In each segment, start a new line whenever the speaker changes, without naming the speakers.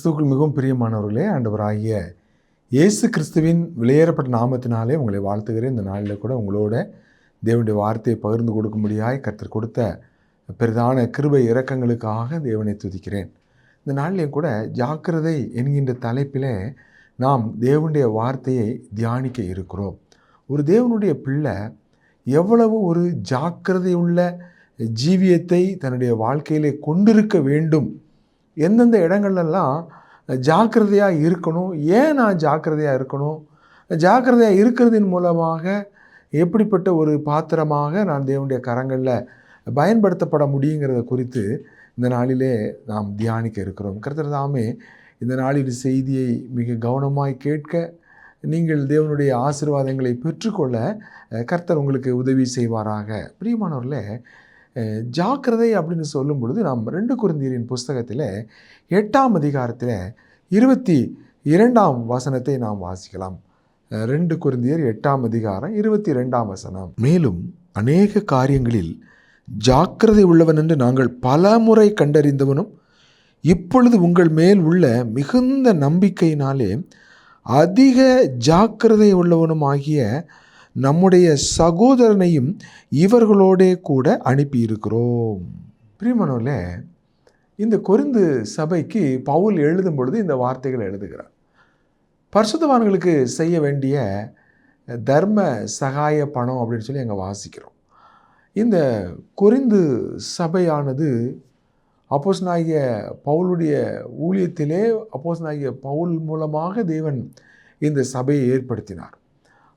கிறிஸ்துவுக்குள் மிகவும் பிரியமானவர்களே, ஆண்டவராகிய இயேசு கிறிஸ்துவின் விலையேறப்பட்ட நாமத்தினாலே உங்களை வாழ்த்துகிறேன். இந்த நாளில் கூட உங்களோட தேவனுடைய வார்த்தையை பகிர்ந்து கொடுக்கும்படியாய் கர்த்தர் கொடுத்த பெரிதான கிருபை இரக்கங்களுக்காக தேவனை துதிக்கிறேன். இந்த நாளிலேயும் கூட ஜாக்கிரதை என்கின்ற தலைப்பிலே நாம் தேவனுடைய வார்த்தையை தியானிக்க இருக்கிறோம். ஒரு தேவனுடைய பிள்ளை எவ்வளவு ஒரு ஜாக்கிரதையுள்ள ஜீவியத்தை தன்னுடைய வாழ்க்கையிலே கொண்டிருக்க வேண்டும், எந்தெந்த இடங்கள்லாம் ஜாக்கிரதையாக இருக்கணும், ஏன் நான் ஜாக்கிரதையாக இருக்கணும், ஜாக்கிரதையாக இருக்கிறதின் மூலமாக எப்படிப்பட்ட ஒரு பாத்திரமாக நான் தேவனுடைய கரங்களில் பயன்படுத்தப்பட முடியுங்கிறத குறித்து இந்த நாளிலே நாம் தியானிக்க இருக்கிறோம். கர்த்தர் தாமே இந்த நாளின் செய்தியை மிக கவனமாய் கேட்க, நீங்கள் தேவனுடைய ஆசீர்வாதங்களை பெற்றுக்கொள்ள கர்த்தர் உங்களுக்கு உதவி செய்வாராக. பிரியமானவர்களே, ஜாக்கிரதை அப்படின்னு சொல்லும் பொழுது நாம் 2 கொரிந்தியரின் புஸ்தகத்தில் 8ஆம் அதிகாரத்தில் 22ஆம் வசனத்தை நாம் வாசிக்கலாம். 2 கொரிந்தியர் 8ஆம் அதிகாரம் 22ஆம் வசனம். மேலும் அநேக காரியங்களில் ஜாக்கிரதை உள்ளவன் என்று நாங்கள் பல முறை கண்டறிந்தவனும் இப்பொழுது உங்கள் மேல் உள்ள மிகுந்த நம்பிக்கையினாலே அதிக ஜாக்கிரதை உள்ளவனும் ஆகிய நம்முடைய சகோதரனையும் இவர்களோடே கூட அனுப்பியிருக்கிறோம். பிரியமானவர்களே, இந்த கொரிந்து சபைக்கு பவுல் எழுதும் பொழுது இந்த வார்த்தைகள் எழுதுகிறார். பரிசுத்தவான்களுக்கு செய்ய வேண்டிய தர்ம சகாய பணம் அப்படின்னு சொல்லி அங்கே வாசிக்கிறோம். இந்த கொரிந்து சபையானது அப்போஸ்தலனாகிய பவுலுடைய ஊழியத்திலே அப்போஸ்தலனாகிய பவுல் மூலமாக தேவன் இந்த சபையை ஏற்படுத்தினார்.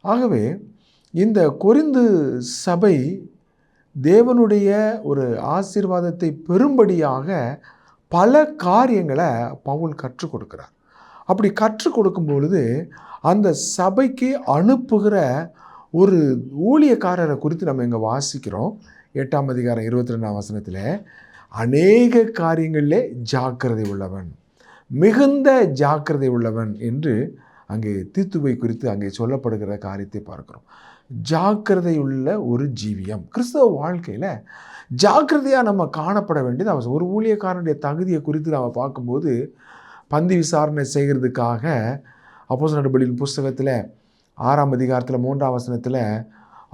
ஆகவே இந்த கொரிந்து சபை தேவனுடைய ஒரு ஆசீர்வாதத்தை பெறும்படியாக பல காரியங்களை பவுல் கற்றுக் கொடுக்கிறார். அப்படி கற்றுக் கொடுக்கும் பொழுது அந்த சபைக்கு அனுப்புகிற ஒரு ஊழியக்காரரை குறித்து நம்ம இங்கே வாசிக்கிறோம். 8ஆம் அதிகாரம் 22ஆம் வசனத்தில் அநேக காரியங்களிலே ஜாக்கிரதை உள்ளவன், மிகுந்த ஜாக்கிரதை உள்ளவன் என்று அங்கே தீத்துவை குறித்து அங்கே சொல்லப்படுகிற காரியத்தை பார்க்கிறோம். ஜாக்கிரதையுள்ள ஒரு ஜீவியம் கிறிஸ்தவ வாழ்க்கையில் ஜாக்கிரதையாக நம்ம காணப்பட வேண்டியது அவசியம். ஒரு ஊழியக்காரனுடைய தகுதியை குறித்து நம்ம பார்க்கும்போது பந்தி விசாரணை செய்கிறதுக்காக அப்போஸ்தலர் நடபடிகளின் புஸ்தகத்தில் 6ஆம் அதிகாரத்தில் 3ஆம் வசனத்தில்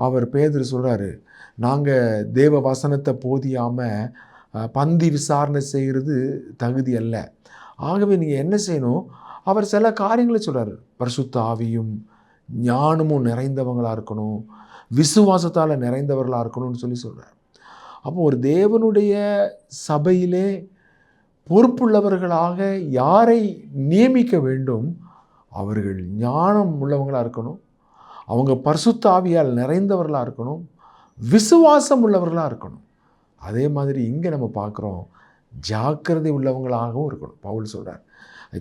அவர் பேதுரு சொல்கிறாரு, நாங்கள் தேவ வசனத்தை போதியாமல் பந்தி விசாரணை செய்கிறது தகுதி அல்ல. ஆகவே நீங்கள் என்ன செய்யணும், அவர் சில காரியங்களை சொல்கிறார். பரிசுத்த ஆவியும் ஞானமும் நிறைந்தவங்களாக இருக்கணும், விசுவாசத்தால் நிறைந்தவர்களாக இருக்கணும்னு சொல்லி சொல்கிறார். அப்போ ஒரு தேவனுடைய சபையிலே பொறுப்புள்ளவர்களாக யாரை நியமிக்க வேண்டும், அவர்கள் ஞானம் உள்ளவங்களாக இருக்கணும், அவங்க பரிசுத்த ஆவியால் நிறைந்தவர்களாக இருக்கணும், விசுவாசம் உள்ளவர்களாக இருக்கணும். அதே மாதிரி இங்கே நம்ம பார்க்குறோம், ஜாக்கிரதை உள்ளவங்களாகவும் இருக்கணும். பவுல் சொல்கிறார்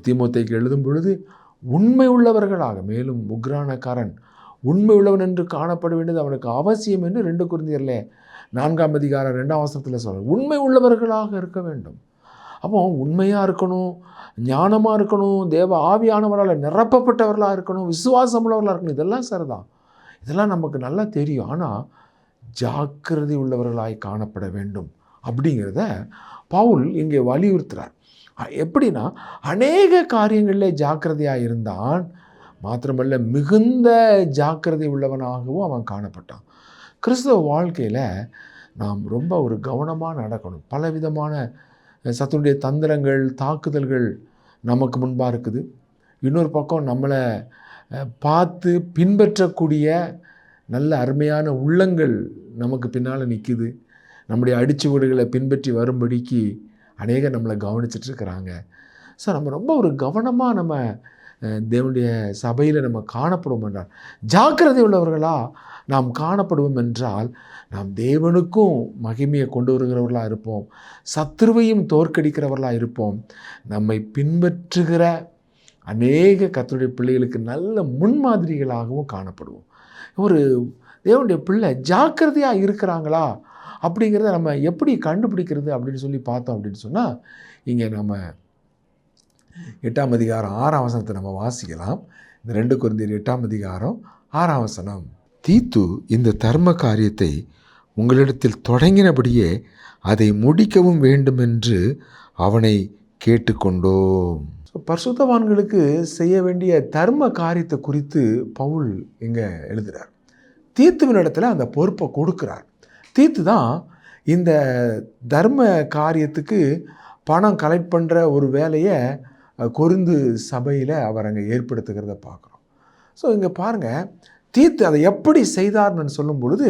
தீமோத்தேயுக்கு எழுதும் பொழுது உண்மை உள்ளவர்களாக, மேலும் உக்ரானக்காரன் உண்மை உள்ளவன் என்று காணப்பட வேண்டியது அவனுக்கு அவசியம் என்று 2 கொரிந்தியரில் 4ஆம் அதிகாரம் 2ஆம் வசனத்தில் சொல்கிறார். உண்மை உள்ளவர்களாக இருக்க வேண்டும். அப்போ உண்மையாக இருக்கணும், ஞானமாக இருக்கணும், தேவ ஆவியானவரால் நிரப்பப்பட்டவர்களாக இருக்கணும், விசுவாசம் உள்ளவர்களாக இருக்கணும். இதெல்லாம் சரிதான், இதெல்லாம் நமக்கு நல்லா தெரியும். ஆனால் ஜாக்கிரதை உள்ளவர்களாய் காணப்பட வேண்டும் அப்படிங்கிறத பவுல் இங்கே வலியுறுத்துகிறார். எப்படின்னா, அநேக காரியங்களில் ஜாக்கிரதையாக இருந்தான், மாத்திரமல்ல மிகுந்த ஜாக்கிரதை உள்ளவனாகவும் அவன் காணப்பட்டான். கிறிஸ்தவ வாழ்க்கையில் நாம் ரொம்ப ஒரு கவனமாக நடக்கணும். பலவிதமான சத்துடைய தந்திரங்கள், தாக்குதல்கள் நமக்கு முன்பாக இருக்குது. இன்னொரு பக்கம் நம்மளை பார்த்து பின்பற்றக்கூடிய நல்ல அருமையான உள்ளங்கள் நமக்கு பின்னால் நிற்குது. நம்முடைய அடிச்சுவடுகளை பின்பற்றி வரும்படிக்கு அநேகர் நம்மளை கவனிச்சிட்ருக்கிறாங்க. ஸோ நம்ம ரொம்ப ஒரு கவனமாக நம்ம தேவனுடைய சபையில் நம்ம காணப்படுவோம் என்றால், ஜாக்கிரதை உள்ளவர்களாக நாம் காணப்படுவோம் என்றால், நாம் தேவனுக்கும் மகிமையை கொண்டு வருகிறவர்களாக இருப்போம், சத்துருவையும் தோற்கடிக்கிறவர்களாக இருப்போம். நம்மை பின்பற்றுகிற அநேக கர்த்தருடைய பிள்ளைகளுக்கு நல்ல முன்மாதிரிகளாகவும் காணப்படுவோம். ஒரு தேவனுடைய பிள்ளை ஜாக்கிரதையாக இருக்கிறாங்களா அப்படிங்கிறத நம்ம எப்படி கண்டுபிடிக்கிறது அப்படின்னு சொல்லி பார்த்தோம் அப்படின்னு சொன்னால், இங்கே நம்ம 8ஆம் அதிகாரம் 6ஆம் வசனத்தை நம்ம வாசிக்கலாம். இந்த 2 கொரிந்தியர் 8ஆம் அதிகாரம் 6ஆம் வசனம். தீத்து இந்த தர்ம காரியத்தை உங்களிடத்தில் தொடங்கினபடியே அதை முடிக்கவும் வேண்டும் என்று அவனை கேட்டுக்கொண்டோம். ஸோ பரிசுத்தவான்களுக்கு செய்ய வேண்டிய தர்ம காரியத்தை குறித்து பவுல் இங்கே எழுதுகிறார். தீத்துவின் இடத்துல அந்த பொறுப்பை கொடுக்குறார். தீத்து தான் இந்த தர்ம காரியத்துக்கு பணம் கலெக்ட் பண்ணுற ஒரு வேலையை கொரிந்து சபையில் அவர் அங்கே ஏற்படுத்துகிறத பார்க்குறோம். ஸோ இங்கே பாருங்கள், தீத்து அதை எப்படி செய்தார்னு சொல்லும் பொழுது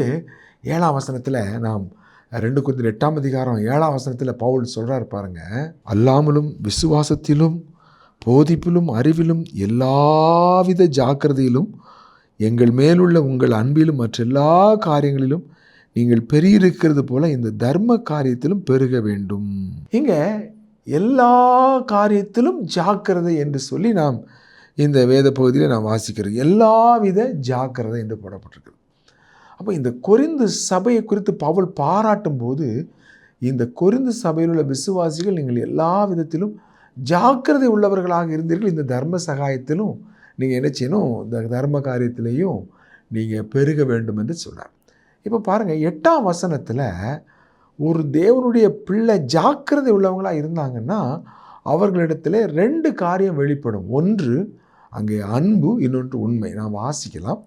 7ஆம் வசனத்தில் நாம் 2 கொரிந்தியர் 8ஆம் அதிகாரம் 7ஆம் வசனத்தில் பவுல் சொல்கிறார் பாருங்க, அல்லாமலும் விசுவாசத்திலும் போதிப்பிலும் அறிவிலும் எல்லாவித ஜாக்கிரதையிலும் எங்கள் மேலுள்ள உங்கள் அன்பிலும் மற்ற எல்லா காரியங்களிலும் நீங்கள் பெருகியிருக்கிறது போல இந்த தர்ம காரியத்திலும் பெருக வேண்டும். இங்கே எல்லா காரியத்திலும் ஜாக்கிரதை என்று சொல்லி நாம் இந்த வேத பகுதியில் நாம் வாசிக்கிறோம். எல்லாவித ஜாக்கிரதை என்று போடப்பட்டிருக்கு. அப்போ இந்த கொரிந்து சபையை குறித்து பவுல் பாராட்டும் போது, இந்த கொரிந்து சபையில் உள்ள விசுவாசிகள் நீங்கள் எல்லா விதத்திலும் ஜாக்கிரதை உள்ளவர்களாக இருந்தீர்கள், இந்த தர்ம சகாயத்திலும் நீங்கள் என்ன செய்யணும், இந்த தர்ம காரியத்திலையும் நீங்கள் பெருக வேண்டும் என்று சொன்னார். இப்போ பாருங்கள், 8ஆம் வசனத்தில் ஒரு தேவனுடைய பிள்ளை ஜாக்கிரதை உள்ளவங்களாக இருந்தாங்கன்னா அவர்களிடத்தில் 2 காரியம் வெளிப்படும். ஒன்று அங்கே அன்பு, இன்னொன்று உண்மை. நாம் வாசிக்கலாம்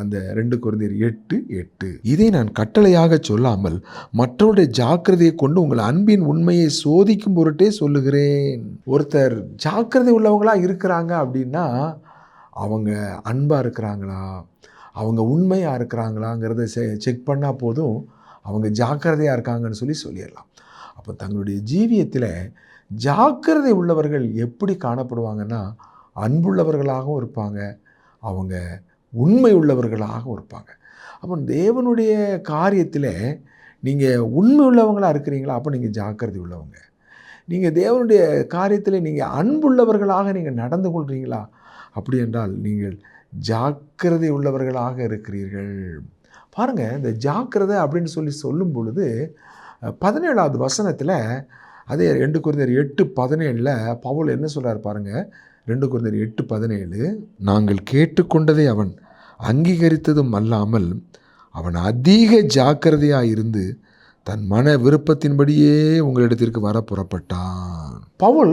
அந்த 2 கொரிந்தியர் 8:8. இதை நான் கட்டளையாக சொல்லாமல் மற்றவருடைய ஜாக்கிரதையை கொண்டு உங்கள் அன்பின் உண்மையை சோதிக்கும் பொருட்டே சொல்லுகிறேன். ஒருத்தர் ஜாக்கிரதை உள்ளவங்களாக இருக்கிறாங்க அப்படின்னா அவங்க அன்பாக இருக்கிறாங்களா, அவங்க உண்மையாக இருக்கிறாங்களாங்கிறத செக் பண்ணால் போதும், அவங்க ஜாக்கிரதையாக இருக்காங்கன்னு சொல்லிடலாம். அப்போ தங்களுடைய ஜீவியத்தில் ஜாக்கிரதை உள்ளவர்கள் எப்படி காணப்படுவாங்கன்னா அன்புள்ளவர்களாகவும் இருப்பாங்க, அவங்க உண்மை உள்ளவர்களாகவும் இருப்பாங்க. அப்போ தேவனுடைய காரியத்தில் நீங்கள் உண்மை உள்ளவங்களாக இருக்கிறீங்களா, அப்போ நீங்கள் ஜாக்கிரதை உள்ளவங்க. நீங்கள் தேவனுடைய காரியத்தில் நீங்கள் அன்புள்ளவர்களாக நீங்கள் நடந்து கொள்கிறீங்களா, அப்படி என்றால் நீங்கள் ஜாக்கிரதை உள்ளவர்களாக இருக்கிறீர்கள். பாருங்கள், இந்த ஜாக்கிரதை அப்படின்னு சொல்லும் பொழுது 17ஆவது வசனத்தில் அதே 2 கொரிந்தியர் 8:17 பவுல் என்ன சொல்கிறார் பாருங்கள். 2 கொரிந்தியர் 8:17, நாங்கள் கேட்டுக்கொண்டதை அவன் அங்கீகரித்ததும் அல்லாமல் அவன் அதிக ஜாக்கிரதையாக இருந்து தன் மன விருப்பத்தின்படியே உங்களிடத்திற்கு வர புறப்பட்டான். பவுல்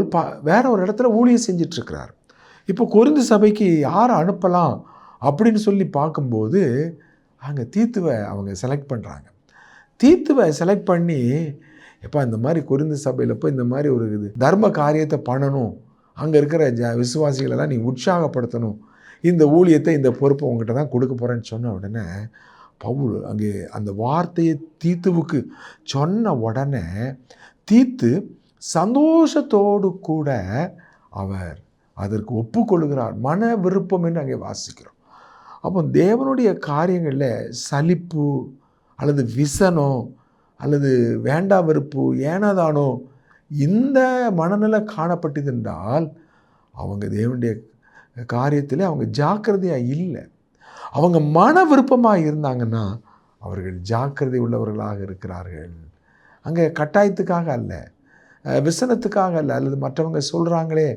வேற ஒரு இடத்துல ஊழியம் செஞ்சிட்ருக்கிறார். இப்போ கொரிந்து சபைக்கு யாரை அனுப்பலாம் அப்படின்னு சொல்லி பார்க்கும்போது அங்கே தீத்துவை அவங்க செலக்ட் பண்ணுறாங்க. தீத்துவை செலக்ட் பண்ணி, எப்போ இந்த மாதிரி கொரிந்து சபையில் போய் இந்த மாதிரி ஒரு தர்ம காரியத்தை பண்ணணும், அங்கே இருக்கிற விசுவாசிகளெல்லாம் நீ உற்சாகப்படுத்தணும், இந்த ஊழியத்தை இந்த பொறுப்பை உங்ககிட்ட தான் கொடுக்க போகிறேன்னு சொன்ன உடனே பவுல் அங்கே அந்த வார்த்தையை தீத்துவுக்கு சொன்ன உடனே தீத்து சந்தோஷத்தோடு கூட அவர் அதற்கு ஒப்புக்கொள்கிறார். மன விருப்பம் என்று அங்கே வாசிக்கிறோம். அப்போ தேவனுடைய காரியங்களில் சலிப்பு அல்லது விசனம் அல்லது வேண்டா வெறுப்பு ஏனாதானோ இந்த மனநிலை காணப்பட்டது என்றால் அவங்க தேவனுடைய காரியத்தில் அவங்க ஜாக்கிரதையாக இல்லை. அவங்க மன விருப்பமாக இருந்தாங்கன்னா அவர்கள் ஜாக்கிரதை உள்ளவர்களாக இருக்கிறார்கள். அங்கே கட்டாயத்துக்காக அல்ல, விசனத்துக்காக அல்ல, அல்லது மற்றவங்க சொல்கிறாங்களே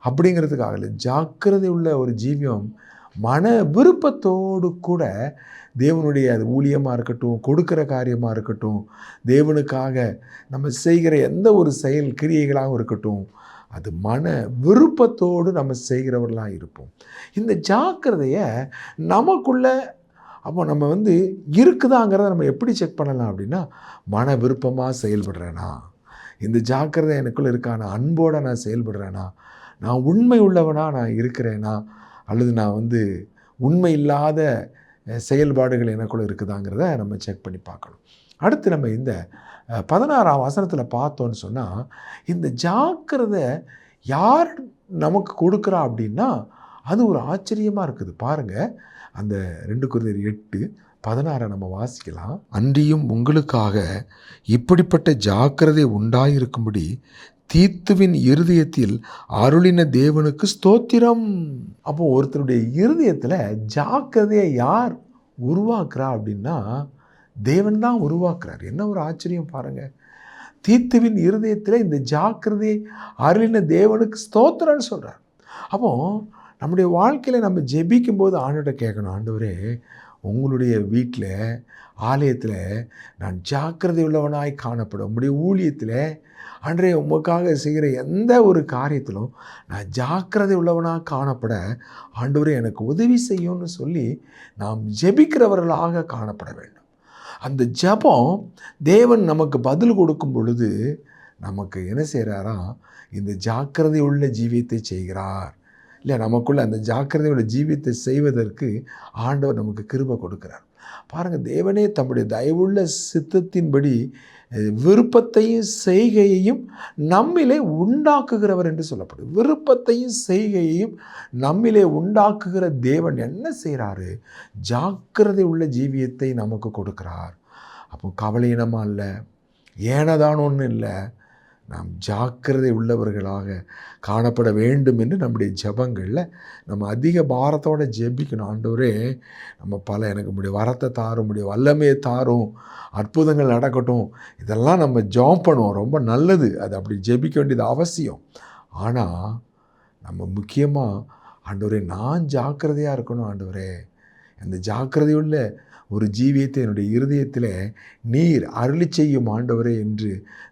அப்படிங்கிறதுக்காக இல்லை. ஜாக்கிரதை உள்ள ஒரு ஜீவியம் மன விருப்பத்தோடு கூட தேவனுடைய அது ஊழியமாக இருக்கட்டும், கொடுக்குற காரியமாக இருக்கட்டும், தேவனுக்காக நம்ம செய்கிற எந்த ஒரு செயல் கிரியைகளாகவும் இருக்கட்டும், அது மன விருப்பத்தோடு நம்ம செய்கிறவர்களாக இருப்போம். இந்த ஜாக்கிரதையை நமக்குள்ளே அப்போ நம்ம இருக்குதாங்கிறத நம்ம எப்படி செக் பண்ணலாம் அப்படின்னா, மன விருப்பமாக செயல்படுறேனா, இந்த ஜாக்கிரதை எனக்குள்ளே இருக்கானா, அன்போடு நான் செயல்படுறேனா, நான் உண்மை உள்ளவனாக நான் இருக்கிறேனா, அல்லது நான் உண்மை இல்லாத செயல்பாடுகள் எனக்குள்ளே இருக்குதாங்கிறத நம்ம செக் பண்ணி பார்க்கணும். அடுத்து நம்ம இந்த 16ஆம் வசனத்தில் பார்த்தோன்னு சொன்னால், இந்த ஜாக்கிரதை யார் நமக்கு கொடுக்குறா அப்படின்னா அது ஒரு ஆச்சரியமாக இருக்குது. பாருங்கள், அந்த 2 கொரிந்தியர் 8:16 நம்ம வாசிக்கலாம். அன்றியும் உங்களுக்காக இப்படிப்பட்ட ஜாக்கிரதை உண்டாயிருக்கும்படி தீத்துவின் இருதயத்தில் அருளின தேவனுக்கு ஸ்தோத்திரம். அப்போ ஒருத்தருடைய இருதயத்தில் ஜாக்கிரதையை யார் உருவாக்குறா அப்படின்னா தேவன் தான் உருவாக்குறார். என்ன ஒரு ஆச்சரியம் பாருங்கள். தீத்துவின் இருதயத்தில் இந்த ஜாக்கிரதையை அருளின தேவனுக்கு ஸ்தோத்திரம்னு சொல்கிறார். அப்போ நம்முடைய வாழ்க்கையில் நம்ம ஜெபிக்கும் போது ஆண்டவர்கிட்ட கேட்கணும், ஆண்டவரே உங்களுடைய வீட்டில் ஆலயத்தில் நான் ஜாக்கிரதை உள்ளவனாய் காணப்படும், உங்களுடைய ஊழியத்தில் ஆண்டவரே உமக்காக செய்கிற எந்த ஒரு காரியத்திலும் நான் ஜாக்கிரதை உள்ளவனாக காணப்பட ஆண்டவரே எனக்கு உதவி செய்யும்னு சொல்லி நாம் ஜெபிக்கிறவர்களாக காணப்பட வேண்டும். அந்த ஜெபம் தேவன் நமக்கு பதில் கொடுக்கும் பொழுது நமக்கு என்ன செய்கிறாராம், இந்த ஜாக்கிரதை உள்ள ஜீவியத்தை செய்கிறார். இல்லை, நமக்குள்ள அந்த ஜாக்கிரதை உள்ள ஜீவியத்தை செய்வதற்கு ஆண்டவர் நமக்கு கிருபை கொடுக்கிறார். பாருங்கள், தேவனே தம்முடைய தயவுள்ள சித்தத்தின்படி விருப்பத்தையும் செய்கையையும் நம்மிலே உண்டாக்குகிறவர் என்று சொல்லப்படுது. விருப்பத்தையும் செய்கையையும் நம்மிலே உண்டாக்குகிற தேவன் என்ன செய்கிறாரு? ஜாக்கிரதை உள்ள ஜீவியத்தை நமக்கு கொடுக்கிறார். அப்போ கவலையினமாக இல்லை, ஏனதான ஒன்றும் இல்லை, நாம் ஜாக்கிரதை உள்ளவர்களாக காணப்பட வேண்டும் என்று நம்முடைய ஜெபங்களில் நம்ம அதிக பாரத்தோடு ஜெபிக்கணும். ஆண்டவரே, நம்ம எனக்கு முடிய வரத்தை தாரும், முடிய வல்லமையை தாரும், அற்புதங்கள் நடக்கட்டும், இதெல்லாம் நம்ம ஜெபம் பண்ணுவோம். ரொம்ப நல்லது, அது அப்படி ஜெபிக்க வேண்டியது அவசியம். ஆனால் நம்ம முக்கியமாக ஆண்டவரே நான் ஜாக்கிரதையாக இருக்கணும், ஆண்டவரே அந்த ஜாக்கிரதையுள்ள ஒரு ஜீவியத்தை என்னுடைய இருதயத்தில் நீர் அருளி செய்யும் ஆண்டவரே என்று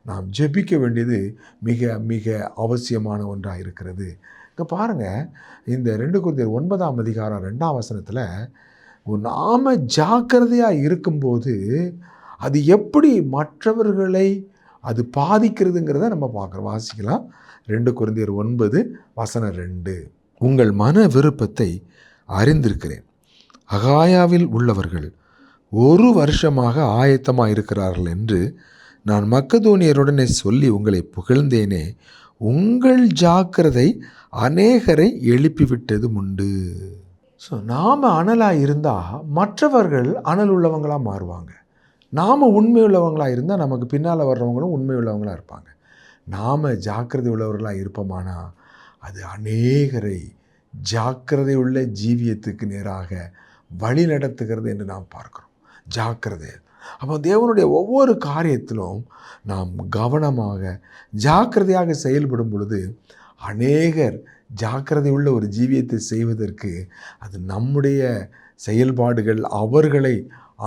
நாம் ஜெபிக்க வேண்டியது மிக மிக அவசியமான ஒன்றாக இருக்கிறது. இங்கே பாருங்கள், இந்த 2 கொரிந்தியர் 9:2 நாம் ஜாக்கிரதையாக இருக்கும்போது அது எப்படி மற்றவர்களை அது பாதிக்கிறதுங்கிறத நம்ம பார்க்குறோம். வாசிக்கலாம். 2 கொரிந்தியர் 9:2. உங்கள் மன விருப்பத்தை அறிந்திருக்கிறேன். அகாயாவில் உள்ளவர்கள் 1 வருஷமாக ஆயத்தமாக இருக்கிறார்கள் என்று நான் மக்கதோனியருடனே சொல்லி உங்களை புகழ்ந்தேனே. உங்கள் ஜாக்கிரதை அநேகரை எழுப்பிவிட்டது உண்டு. ஸோ நாம் அனலாக இருந்தால் மற்றவர்கள் அனல் உள்ளவங்களாக மாறுவாங்க. நாம் உண்மை உள்ளவங்களாக இருந்தால் நமக்கு பின்னால் வர்றவங்களும் உண்மை உள்ளவங்களாக இருப்பாங்க. நாம் ஜாக்கிரதை உள்ளவர்களாக இருப்போமானா அது அநேகரை ஜாக்கிரதை உள்ள ஜீவியத்துக்கு நேராக வழி நடத்துகிறது என்று நாம் பார்க்கிறோம். ஜாக்கிரதை. அப்போ தேவனுடைய ஒவ்வொரு காரியத்திலும் நாம் கவனமாக ஜாக்கிரதையாக செயல்படும் பொழுது அநேகர் ஜாக்கிரதை உள்ள ஒரு ஜீவியத்தை செய்வதற்கு அது நம்முடைய செயல்பாடுகள் அவர்களை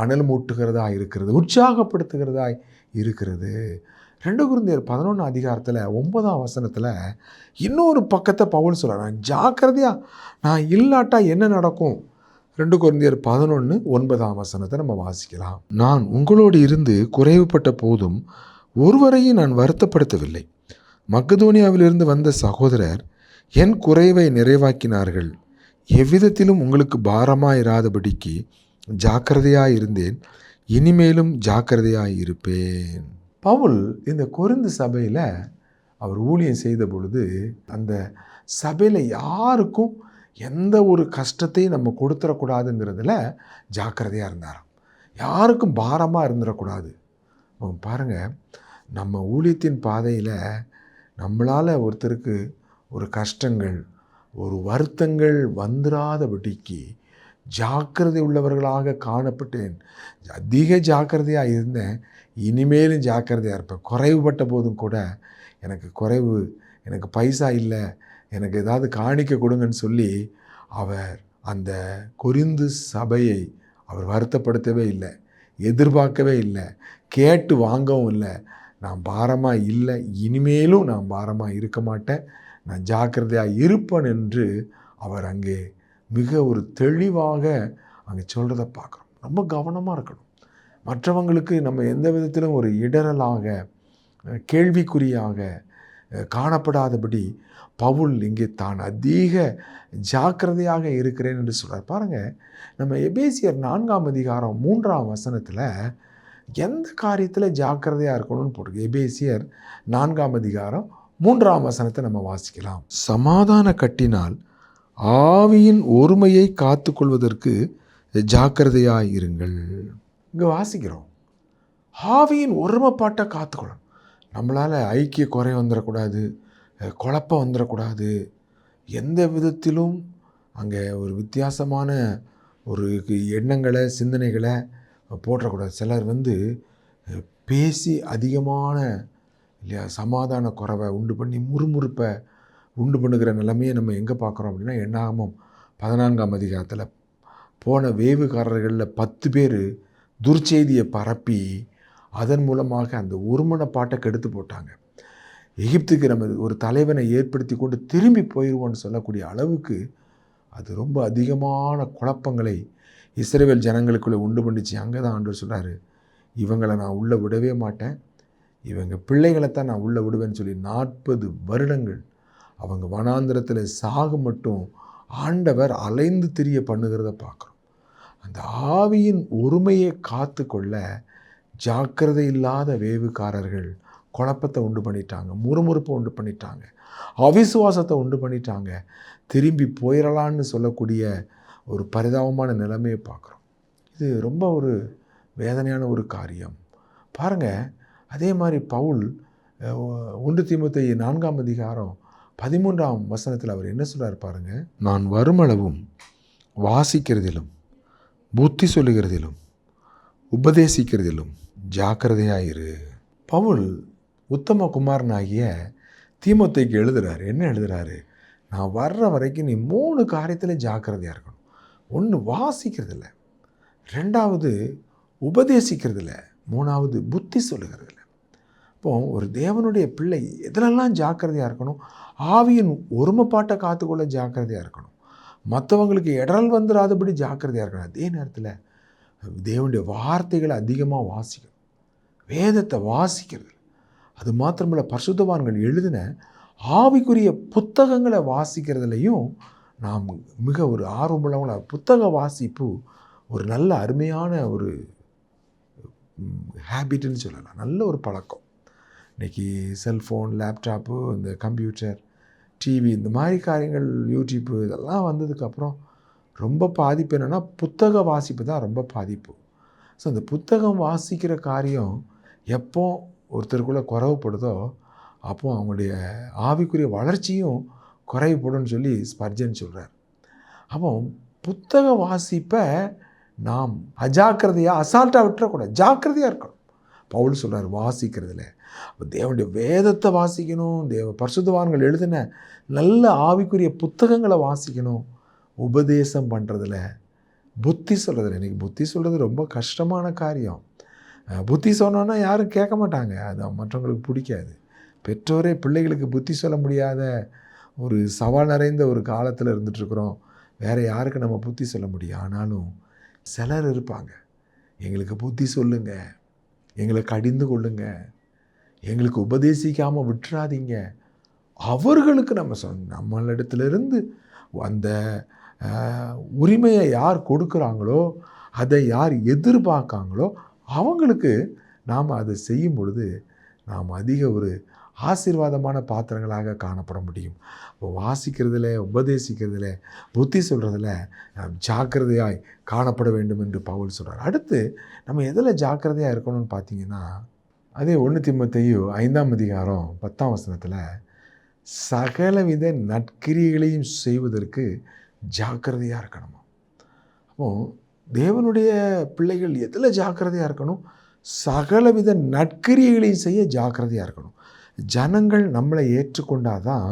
அனல் மூட்டுகிறதா இருக்கிறது, உற்சாகப்படுத்துகிறதா இருக்கிறது. 2 கொரிந்தியர் 11:9 இன்னொரு பக்கத்தை பவுல் சொல்கிறார். ஜாக்கிரதையாக நான் இல்லாட்டா என்ன நடக்கும்? 2 கொரிந்தியர் 11:9 நம்ம வாசிக்கலாம். நான் உங்களோடு இருந்து குறைவுபட்ட போதும் ஒருவரையும் நான் வருத்தப்படுத்தவில்லை. மக்கதோனியாவிலிருந்து வந்த சகோதரர் என் குறைவை நிறைவாக்கினார்கள். எவ்விதத்திலும் உங்களுக்கு பாரமாயிராதபடிக்கு ஜாக்கிரதையாக இருந்தேன். இனிமேலும் ஜாக்கிரதையாக இருப்பேன். பவுல் இந்த கொரிந்து சபையில் அவர் ஊழியம் செய்த பொழுது அந்த சபையில் யாருக்கும் எந்த ஒரு கஷ்டத்தையும் நம்ம கொடுத்துடக்கூடாதுங்கிறதுல ஜாக்கிரதையாக இருந்தாராம். யாருக்கும் பாரமாக இருந்துடக்கூடாது. பாருங்கள், நம்ம ஊழியத்தின் பாதையில் நம்மளால் ஒருத்தருக்கு ஒரு கஷ்டங்கள் ஒரு வருத்தங்கள் வந்துடாதபடிக்கு ஜாக்கிரதை உள்ளவர்களாக காணப்பட்டேன். அதிக ஜாக்கிரதையாக இருந்தேன். இனிமேலும் ஜாக்கிரதையாக இருப்பேன். குறைவுபட்ட போதும் கூட எனக்கு பைசா இல்லை, எனக்கு ஏதாவது காணிக்க கொடுங்கன்னு சொல்லி அவர் அந்த கொரிந்து சபையை அவர் வருத்தப்படுத்தவே இல்லை, எதிர்பார்க்கவே இல்லை, கேட்டு வாங்கவும் இல்லை. நான் பாரமாக இல்லை, இனிமேலும் நான் பாரமாக இருக்க மாட்டேன், நான் ஜாக்கிரதையாக இருப்பேன் என்று அவர் அங்கே மிக ஒரு தெளிவாக அங்கே சொல்கிறத பார்க்குறோம். ரொம்ப கவனமாக இருக்கணும். மற்றவங்களுக்கு நம்ம எந்த விதத்திலும் ஒரு இடரலாக கேள்விக்குறியாக காணப்படாதபடி பவுல் இங்கே தான் அதிக ஜாக்கிரதையாக இருக்கிறேன் என்று சொல்கிறார். பாருங்கள், நம்ம எபேசியர் 4:3 எந்த காரியத்தில் ஜாக்கிரதையாக இருக்கணும்னு போட்டிருக்கு. எபேசியர் 4:3 நம்ம வாசிக்கலாம். சமாதான கட்டினால் ஆவியின் ஒருமையை காத்துக்கொள்வதற்கு ஜாக்கிரதையாக இருங்கள். இங்கே வாசிக்கிறோம், ஆவியின் ஒருமைப்பாட்டை காத்துக்கொள்ளணும். நம்மளால் ஐக்கிய குறை வந்துடக்கூடாது, குழப்பம் வந்துடக்கூடாது, எந்த விதத்திலும் அங்கே ஒரு வித்தியாசமான ஒரு எண்ணங்களை சிந்தனைகளை போட்டக்கூடாது. சிலர் பேசி அதிகமான இல்லையா சமாதான குறைவை உண்டு பண்ணி முறுமுறுப்பை உண்டு பண்ணுகிற நிலைமையை நம்ம எங்கே பார்க்குறோம் அப்படின்னா, என்னாகமம் 14 போன வேவுகாரர்களில் 10 பேர் துர்ச்செய்தியை பரப்பி அதன் மூலமாக அந்த ஒருமனப்பாட்டை கெடுத்து போட்டாங்க. எகிப்துக்கு நம்ம ஒரு தலைவனை ஏற்படுத்தி கொண்டு திரும்பி போயிடுவோன்னு சொல்லக்கூடிய அளவுக்கு அது ரொம்ப அதிகமான குழப்பங்களை இஸ்ரவேல் ஜனங்களுக்குள்ளே உண்டு பண்ணிச்சு. அங்கே தான் ஆண்டவர் சொல்கிறாரு, இவங்களை நான் உள்ளே விடவே மாட்டேன், இவங்க பிள்ளைகளைத்தான் நான் உள்ளே விடுவேன்னு சொல்லி 40 வருடங்கள் அவங்க வனாந்திரத்தில் சாக மட்டும் ஆண்டவர் அலைந்து திரிய பண்ணுகிறத பார்க்குறோம். அந்த ஆவியின் ஒருமையை காத்து கொள்ள ஜாக்கிரதை இல்லாத வேவுக்காரர்கள் குழப்பத்தை உண்டு பண்ணிட்டாங்க, முறுமுறுப்பை உண்டு பண்ணிட்டாங்க, அவிசுவாசத்தை உண்டு பண்ணிட்டாங்க. திரும்பி போயிடலான்னு சொல்லக்கூடிய ஒரு பரிதாபமான நிலைமையை பார்க்குறோம். இது ரொம்ப ஒரு வேதனையான ஒரு காரியம். பாருங்கள், அதே மாதிரி பவுல் 1 தீமோத்தேயு 4ஆம் அதிகாரம் 13ஆம் வசனத்தில் அவர் என்ன சொல்கிறார் பாருங்கள், நான் வருமளவும் வாசிக்கிறதிலும் புத்தி சொல்லுகிறதிலும் உபதேசிக்கிறதிலும் ஜாக்கிரதையாயிரு. பவுல் உத்தம குமாரனாகிய தீமோத்தேயுக்கு எழுதுகிறார். என்ன எழுதுகிறாரு? நான் வர்ற வரைக்கும் நீ 3 காரியத்தில் ஜாக்கிரதையாக இருக்கணும். 1 வாசிக்கிறதில்ல, 2வது உபதேசிக்கிறதில்ல, 3வது புத்தி சொல்லுகிறதில்ல. இப்போது ஒரு தேவனுடைய பிள்ளை எதிலெல்லாம் ஜாக்கிரதையாக இருக்கணும்? ஆவியின் ஒருமைப்பாட்டை காத்துக்கொள்ள ஜாக்கிரதையாக இருக்கணும். மற்றவங்களுக்கு இடரல் வந்துடாதபடி ஜாக்கிரதையாக இருக்கணும். அதே நேரத்தில் தேவனுடைய வார்த்தைகளை அதிகமாக வாசிக்கணும், வேதத்தை வாசிக்கிறது. அது மாத்திரமில்ல, பரிசுத்தவான்கள் எழுதின ஆவிக்குரிய புத்தகங்களை வாசிக்கிறதுலையும் நாம் மிக ஒரு ஆர்வமுள்ளவங்கள. புத்தக வாசிப்பு ஒரு நல்ல அருமையான ஒரு ஹேபிட்னு சொல்லலாம், நல்ல ஒரு பழக்கம். இன்றைக்கி செல்ஃபோன், லேப்டாப்பு, இந்த கம்ப்யூட்டர், டிவி, இந்த மாதிரி காரியங்கள், யூடியூப்பு இதெல்லாம் வந்ததுக்கப்புறம் ரொம்ப பாதிப்பு என்னென்னா புத்தக வாசிப்பு தான் ரொம்ப பாதிப்பு. ஸோ அந்த புத்தகம் வாசிக்கிற காரியம் எப்போ ஒருத்தருக்குள்ளே குறைவுப்படுதோ அப்போ அவங்களுடைய ஆவிக்குரிய வளர்ச்சியும் குறைவுப்படும்னு சொல்லி ஸ்பர்ஜன் சொல்கிறார். அப்போ புத்தக வாசிப்பை நாம் அஜாக்கிரதையாக அசால்ட்டாக விட்டுறக்கூடாது, ஜாக்கிரதையாக இருக்கணும். பவுல் சொல்கிறார் வாசிக்கிறதுல. அப்போ தேவனுடைய வேதத்தை வாசிக்கணும், பரிசுத்தவான்கள் எழுதின நல்ல ஆவிக்குரிய புத்தகங்களை வாசிக்கணும், உபதேசம் பண்ணுறதில்ல, புத்தி சொல்கிறதில்ல. இன்றைக்கி புத்தி சொல்கிறது ரொம்ப கஷ்டமான காரியம். புத்தி சொன்னோன்னா யாரும் கேட்க மாட்டாங்க, அது மற்றவங்களுக்கு பிடிக்காது. பெற்றோரே பிள்ளைகளுக்கு புத்தி சொல்ல முடியாத ஒரு சவால் நிறைந்த ஒரு காலத்தில் இருந்துகிட்ருக்குறோம். வேறு யாருக்கு நம்ம புத்தி சொல்ல முடியும்? ஆனாலும் சிலர் இருப்பாங்க, எங்களுக்கு புத்தி சொல்லுங்கள், எங்களை கடிந்து கொள்ளுங்க, எங்களுக்கு உபதேசிக்காமல் விட்டுறாதீங்க. அவர்களுக்கு நம்ம நம்மளிடத்துலேருந்து அந்த உரிமையை யார் கொடுக்குறாங்களோ, அதை யார் எதிர்பார்க்காங்களோ அவங்களுக்கு நாம் அதை செய்யும் பொழுது நாம் அதிக ஒரு ஆசீர்வாதமான பாத்திரங்களாக காணப்பட முடியும். இப்போ வாசிக்கிறதுல, உபதேசிக்கிறதுல, புத்தி சொல்கிறதுல ஜாக்கிரதையாய் காணப்பட வேண்டும் என்று பவுல் சொல்கிறார். அடுத்து நம்ம எதில் ஜாக்கிரதையாக இருக்கணும்னு பார்த்தீங்கன்னா, அதே 1 தீமோத்தேயு 5ஆம் அதிகாரம் 10ஆம் வசனத்தில் சகலவித நற்கிரியைகளையும் செய்வதற்கு ஜாக்கிரதையாக இருக்கணுமா. அப்போது தேவனுடைய பிள்ளைகள் எதில் ஜாக்கிரதையாக இருக்கணும்? சகலவித நற்கிரியைகளையும் செய்ய ஜாக்கிரதையாக இருக்கணும். ஜனங்கள் நம்மளை ஏற்றுக்கொண்டாதான்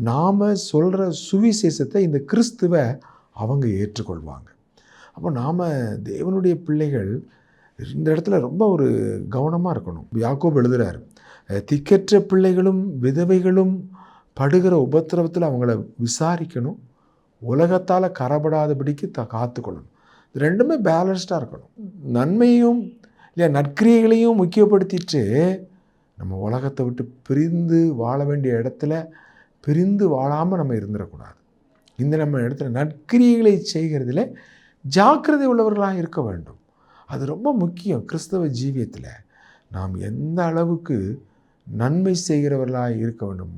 நாம் சொல்கிற சுவிசேஷத்தை, இந்த கிறிஸ்துவை அவங்க ஏற்றுக்கொள்வாங்க. அப்போ நாம் தேவனுடைய பிள்ளைகள் இந்த இடத்துல ரொம்ப ஒரு கவனமாக இருக்கணும். யாக்கோபு எழுதுகிறார், திக்கற்ற பிள்ளைகளும் விதவைகளும் படுகிற உபத்திரவத்தில் அவங்கள விசாரிக்கணும், உலகத்தால் கரப்படாதபடிக்கு காத்துக்கொள்ளணும். இது ரெண்டுமே பேலன்ஸ்டாக இருக்கணும். நன்மையும் இல்லை நற்கிரியைகளையும் முக்கியப்படுத்திட்டு நம்ம உலகத்தை விட்டு பிரிந்து வாழ வேண்டிய இடத்துல பிரிந்து வாழாமல் நம்ம இருந்துடக்கூடாது. இந்த நம்ம இடத்துல நற்கிரியைகளை செய்கிறதுல ஜாக்கிரதை உள்ளவர்களாக இருக்க வேண்டும். அது ரொம்ப முக்கியம். கிறிஸ்தவ ஜீவியத்தில் நாம் எந்த அளவுக்கு நன்மை செய்கிறவர்களாக இருக்க வேண்டும்.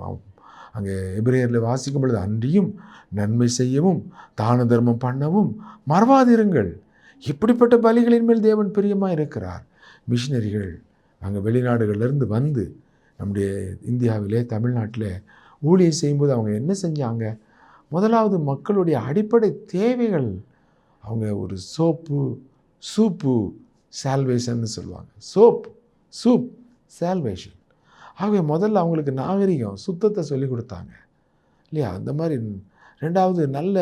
அங்கே எபிரேயரில் வாசிக்கும் பொழுது, அன்றியும் நன்மை செய்யவும் தான தர்மம் பண்ணவும் மறவாதிருங்கள், இப்படிப்பட்ட பலிகளின் மேல் தேவன் பிரியமாக இருக்கிறார். மிஷினரிகள் அங்கே வெளிநாடுகளிலிருந்து வந்து நம்முடைய இந்தியாவிலே, தமிழ்நாட்டில் ஊழியம் செய்யும்போது அவங்க என்ன செஞ்சாங்க? முதலாவது மக்களுடைய அடிப்படை தேவைகள், அவங்க ஒரு சூப்பு சால்வேஷன்னு சொல்லுவாங்க. Soup salvation. ஆகவே முதல்ல அவங்களுக்கு நாகரிகம், சுத்தத்தை சொல்லி கொடுத்தாங்க இல்லையா? அந்த மாதிரி. ரெண்டாவது நல்ல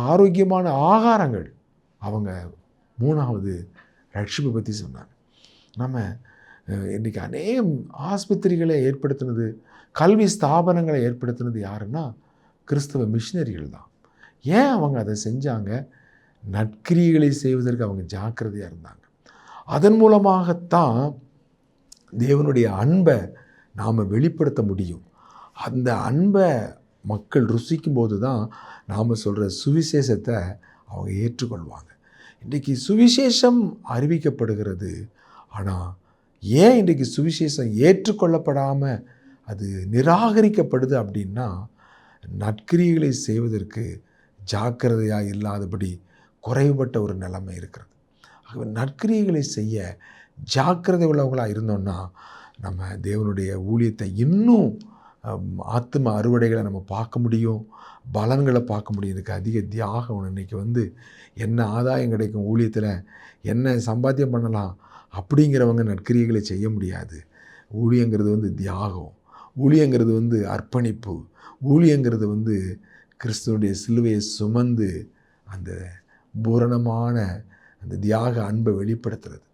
ஆரோக்கியமான ஆகாரங்கள். அவங்க 3வது ரட்சிப்பை பற்றி சொன்னாங்க. நம்ம இன்றைக்கி அநேகம் ஆஸ்பத்திரிகளை ஏற்படுத்தினது, கல்வி ஸ்தாபனங்களை ஏற்படுத்தினது யாருன்னா கிறிஸ்தவ மிஷினரிகள் தான். ஏன் அவங்க அதை செஞ்சாங்க? நற்கிரியைகளை செய்வதற்கு அவங்க ஜாக்கிரதையாக இருந்தாங்க. அதன் மூலமாகத்தான் தேவனுடைய அன்பை நாம் வெளிப்படுத்த முடியும். அந்த அன்பை மக்கள் ருசிக்கும் போது தான் நாம் சொல்கிற சுவிசேஷத்தை அவங்க ஏற்றுக்கொள்வாங்க. இன்றைக்கி சுவிசேஷம் அறிவிக்கப்படுகிறது. ஆனால் ஏன் இன்றைக்கி சுவிசேஷம் ஏற்றுக்கொள்ளப்படாமல் அது நிராகரிக்கப்படுது அப்படின்னா, நற்கிரியைகளை செய்வதற்கு ஜாக்கிரதையாக இல்லாதபடி குறைவுபட்ட ஒரு நிலைமை இருக்கிறது. ஆகவே நற்கிரியைகளை செய்ய ஜாக்கிரதை உள்ளவங்களாக இருந்தோம்னா நம்ம தேவனுடைய ஊழியத்தை இன்னும் ஆத்தும அறுவடைகளை நம்ம பார்க்க முடியும், பலன்களை பார்க்க முடியும். இதுக்கு அதிக தியாகம். இன்றைக்கி என்ன ஆதாயம் கிடைக்கும் ஊழியத்தில், என்ன சம்பாத்தியம் பண்ணலாம் அப்படிங்கிறவங்க நற்கிரியைகளை செய்ய முடியாது. ஊழியங்கிறது தியாகம், ஊழியங்கிறது அர்ப்பணிப்பு, ஊழியங்கிறது கிறிஸ்துவனுடைய சிலுவையை சுமந்து அந்த பூரணமான அந்த தியாக அன்பை வெளிப்படுத்துறது.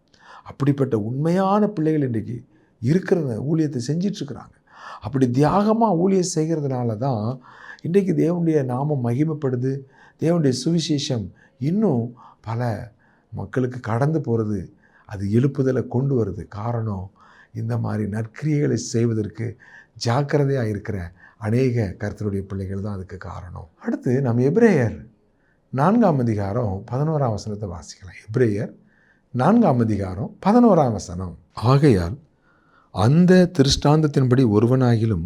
அப்படிப்பட்ட உண்மையான பிள்ளைகள் இன்றைக்கி இருக்கிற ஊழியத்தை செஞ்சிட்ருக்கிறாங்க. அப்படி தியாகமாக ஊழியம் செய்கிறதுனால தான் இன்றைக்கு தேவனுடைய நாமம் மகிமைப்படுது. தேவனுடைய சுவிசேஷம் இன்னும் பல மக்களுக்கு கடந்து போகிறது, அது எழுப்புதலை கொண்டு வருது. காரணம், இந்த மாதிரி நற்கிரியைகளை செய்வதற்கு ஜாக்கிரதையாக இருக்கிற அநேக கர்த்தருடைய பிள்ளைகள் தான் அதுக்கு காரணம். அடுத்து நம்ம எபிரேயர் 4ஆம் அதிகாரம் 11ஆம் வசனத்தை வாசிக்கலாம். எபிரேயர் 4ஆம் அதிகாரம் 11ஆம் வசனம். ஆகையால் அந்த திருஷ்டாந்தத்தின்படி ஒருவனாகிலும்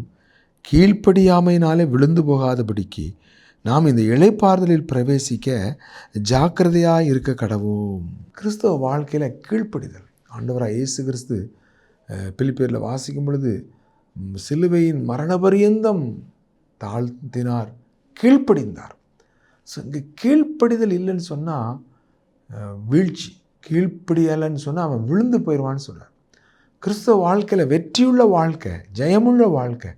கீழ்ப்படியாமையினாலே விழுந்து போகாதபடிக்கு நாம் இந்த இளைப்பாறுதலில் பிரவேசிக்க ஜாக்கிரதையாக இருக்க கடவோம். கிறிஸ்தவ வாழ்க்கையில் கீழ்ப்படிதல். ஆண்டவராக இயேசு கிறிஸ்து பிலிப்பியரில் வாசிக்கும் பொழுது சிலுவையின் மரணபரியந்தம் தாழ்த்தினார், கீழ்ப்படிந்தார். ஸோ இங்கே கீழ்ப்படிதல் இல்லைன்னு சொன்னால் வீழ்ச்சி, கீழ்ப்படியலைன்னு சொன்னால் அவன் விழுந்து போயிடுவான்னு சொல்கிறார். கிறிஸ்தவ வாழ்க்கையில் வெற்றியுள்ள வாழ்க்கை, ஜெயமுள்ள வாழ்க்கை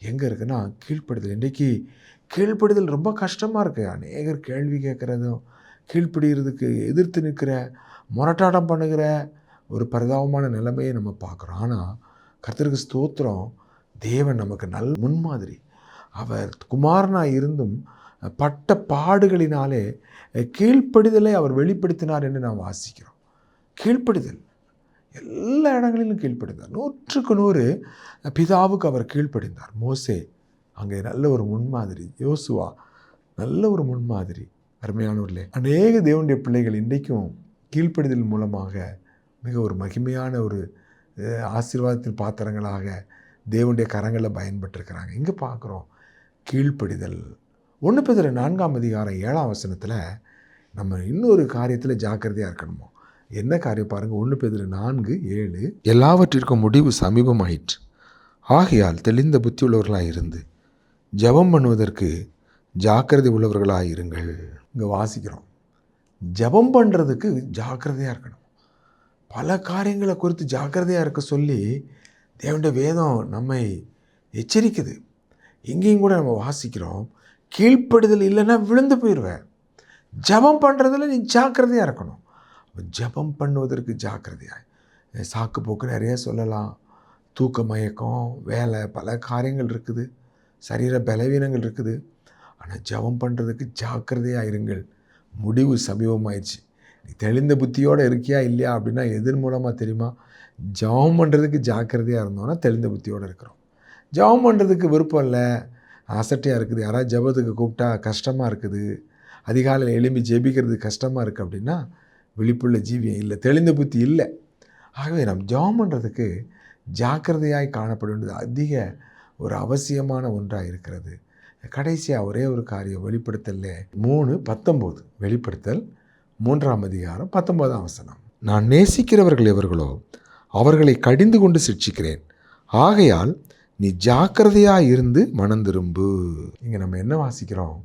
எங்கே இருக்குன்னா கீழ்ப்படுதல். இன்றைக்கி கீழ்ப்படுதல் ரொம்ப கஷ்டமாக இருக்குது. அநேகர் கேள்வி கேட்குறதும், கீழ்ப்படுகிறதுக்கு எதிர்த்து நிற்கிற, முரட்டாட்டம் பண்ணுகிற ஒரு பரிதாபமான நிலைமையை நம்ம பார்க்குறோம். ஆனால் கர்த்தருக்கு ஸ்தோத்திரம், தேவன் நமக்கு நல்ல முன்மாதிரி. அவர் குமாரனாக இருந்தும் பட்ட பாடுகளினாலே கீழ்ப்படிதலை அவர் வெளிப்படுத்தினார் என்று நாம் வாசிக்கிறோம். கீழ்ப்படிதல் எல்லா இடங்களிலும் கீழ்ப்படிந்தார். 100க்கு 100 பிதாவுக்கு அவர் கீழ்ப்படிந்தார். மோசே அங்கே நல்ல ஒரு முன்மாதிரி, யோசுவா நல்ல ஒரு முன்மாதிரி. அருமையானவர்களே, அநேக தேவனுடைய பிள்ளைகள் இன்றைக்கும் கீழ்ப்படிதல் மூலமாக மிக ஒரு மகிமையான ஒரு ஆசீர்வாதத்தின் பாத்திரங்களாக தேவனுடைய கரங்களில் பயன்பட்டிருக்கிறாங்க. இங்கே பார்க்குறோம் கீழ்ப்படிதல். 1 பேதுரு 4ஆம் அதிகாரம் 7ஆம் வசனத்தில் நம்ம இன்னொரு காரியத்தில் ஜாக்கிரதையாக இருக்கணுமோ. என்ன காரியம் பாருங்கள். 1 பேதுரு 4:7. எல்லாவற்றிற்கும் முடிவு சமீபமாயிற்று, ஆகையால் தெளிந்த புத்தி உள்ளவர்களாக இருந்து ஜெபம் பண்ணுவதற்கு ஜாக்கிரதை உள்ளவர்களாக இருங்கள். இங்கே வாசிக்கிறோம், ஜெபம் பண்ணுறதுக்கு ஜாக்கிரதையாக இருக்கணும். பல காரியங்களை குறித்து ஜாக்கிரதையாக இருக்க சொல்லி தேவனுடைய வேதம் நம்மை எச்சரிக்குது. இங்கேயும் கூட நம்ம வாசிக்கிறோம், கீழ்ப்படுதல் இல்லைன்னா விழுந்து போயிடுவேன். ஜெபம் பண்ணுறதுல நீ ஜாக்கிரதையாக இருக்கணும். ஜெபம் பண்ணுவதற்கு ஜாக்கிரதையாக. சாக்கு போக்கு நிறைய சொல்லலாம், தூக்க மயக்கம், வேலை, பல காரியங்கள் இருக்குது, சரீர பலவீனங்கள் இருக்குது. ஆனால் ஜெபம் பண்ணுறதுக்கு ஜாக்கிரதையாக இருங்கள், முடிவு சமீபமாயிடுச்சு. நீ தெளிந்த புத்தியோடு இருக்கியா இல்லையா அப்படின்னா எதன் மூலமாக தெரியுமா? ஜெபம் பண்ணுறதுக்கு ஜாக்கிரதையாக இருந்தோன்னா தெளிந்த புத்தியோடு இருக்கிறோம். ஜெபம் பண்ணுறதுக்கு விருப்பம் இல்லை, அசட்டையாக இருக்குது, யாராவது ஜெபத்துக்கு கூப்பிட்டா கஷ்டமாக இருக்குது, அதிகாலையில் எழும்பி ஜெபிக்கிறது கஷ்டமாக இருக்குது அப்படின்னா விழிப்புள்ள ஜீவியம் இல்லை, தெளிந்த புத்தி இல்லை. ஆகவே நாம் ஜெபம் பண்ணுறதுக்கு ஜாக்கிரதையாய் காணப்பட வேண்டியது அதிக ஒரு அவசியமான ஒன்றாக இருக்கிறது. கடைசியாக ஒரே ஒரு காரியம், வெளிப்படுத்தல் 3:19. வெளிப்படுத்தல் 3ஆம் அதிகாரம் 19ஆம் வசனம். நான் நேசிக்கிறவர்கள் எவர்களோ அவர்களை கடிந்து கொண்டு சிட்சிக்கிறேன், ஆகையால் நீ ஜாக்கிரதையாக இருந்து மனம் திரும்பு. இங்கே நம்ம என்ன வாசிக்கிறோம்?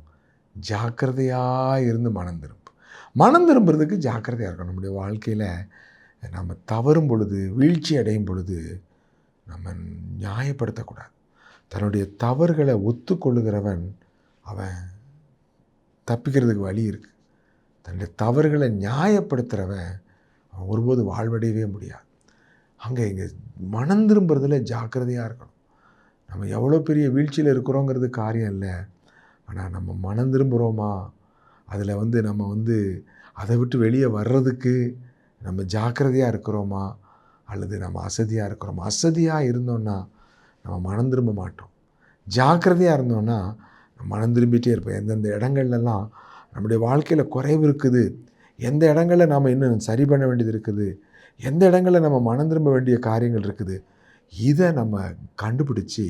ஜாக்கிரதையாக இருந்து மனம் திரும்பு. மனம் திரும்புறதுக்கு ஜாக்கிரதையாக இருக்கணும். நம்முடைய வாழ்க்கையில் நம்ம தவறும் பொழுது, வீழ்ச்சி அடையும் பொழுது நம்ம நியாயப்படுத்தக்கூடாது. தன்னுடைய தவறுகளை ஒத்துக்கொள்ளுகிறவன் அவன் தப்பிக்கிறதுக்கு வழி இருக்குது. தன்னுடைய தவறுகளை நியாயப்படுத்துகிறவன் அவன் ஒருபோது வாழ்வடையவே முடியாது. அங்கே இங்கே மனம் திரும்புறதுல ஜாக்கிரதையாக இருக்கணும். நம்ம எவ்வளோ பெரிய வீழ்ச்சியில் இருக்கிறோங்கிறது காரியம் இல்லை. ஆனால் நம்ம மனம் திரும்புகிறோமா, அதில் நம்ம அதை விட்டு வெளியே வர்றதுக்கு நம்ம ஜாக்கிரதையாக இருக்கிறோமா, அல்லது நம்ம அசதியாக இருக்கிறோமா? அசதியாக இருந்தோன்னா நம்ம மனம் திரும்ப மாட்டோம். ஜாக்கிரதையாக இருந்தோன்னா நம்ம மனம் திரும்பிகிட்டே இருப்போம். எந்தெந்த இடங்கள்லாம் நம்முடைய வாழ்க்கையில் குறைவு இருக்குது, எந்த இடங்களில் நாம் இன்னும் சரி பண்ண வேண்டியது இருக்குது, எந்த இடங்களில் நம்ம மனம் திரும்ப வேண்டிய காரியங்கள் இருக்குது, இதை நம்ம கண்டுபிடிச்சி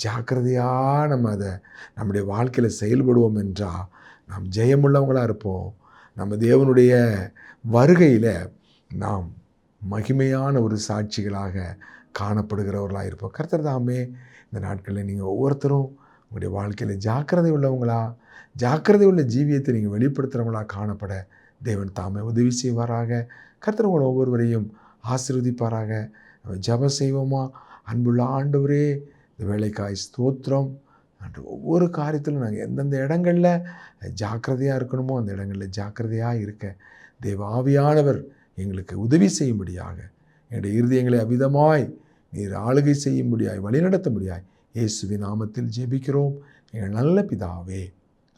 ஜாக்கிரதையாக நம்ம அதை நம்முடைய வாழ்க்கையில் செயல்படுவோம் என்றால் நாம் ஜெயமுள்ளவங்களாக இருப்போம். நம்ம தேவனுடைய வருகையில் நாம் மகிமையான ஒரு சாட்சிகளாக காணப்படுகிறவர்களாக இருப்போம். கர்த்தர் தாமே இந்த நாட்களில் நீங்கள் ஒவ்வொருத்தரும் உங்களுடைய வாழ்க்கையில் ஜாக்கிரதை உள்ளவங்களா, ஜாக்கிரதை உள்ள ஜீவியத்தை நீங்கள் வெளிப்படுத்துகிறவங்களா காணப்பட தேவன் தாமே உதவி செய்வாராக. கர்த்தர் உங்களை ஒவ்வொருவரையும் ஆசீர்வதிப்பாராக. நம்ம ஜெபம் செய்வோமா? அன்புள்ள ஆண்டவரே, இந்த வேலைக்காய் ஸ்தோத்திரம். அன்று ஒவ்வொரு காரியத்திலும் நாங்கள் எந்தெந்த இடங்களில் ஜாக்கிரதையாக இருக்கணுமோ அந்த இடங்களில் ஜாக்கிரதையாக இருக்க தேவ ஆவியானவர் எங்களுக்கு உதவி செய்யும்படியாக, என்னுடைய இருதயங்களை அவ்விதமாய் நீர் ஆளுகை செய்யும்படியாய், வழிநடத்தும்படியாய் இயேசுவின் நாமத்தில் ஜெபிக்கிறோம் எங்கள் நல்ல பிதாவே,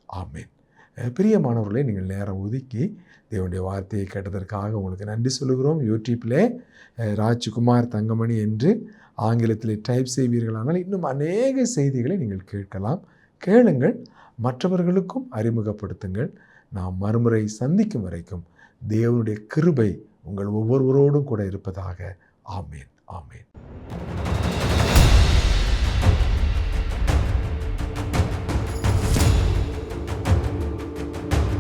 ஆமேன். பிரியமானவர்களே, நீங்கள் நேரம் ஒதுக்கி தேவனுடைய வார்த்தையை கேட்டதற்காக உங்களுக்கு நன்றி சொல்லுகிறோம். யூடியூப்பில் ராஜ்குமார் தங்கமணி என்று ஆங்கிலத்தில் டைப் செய்வீர்களானால் இன்னும் அநேக செய்திகளை நீங்கள் கேட்கலாம். கேளுங்கள், மற்றவர்களுக்கும் அறிமுகப்படுத்துங்கள். நாம் மறுமுறை சந்திக்கும் வரைக்கும் தேவனுடைய கிருபை உங்கள் ஒவ்வொருவரோடும் கூட இருப்பதாக. ஆமேன், ஆமேன்.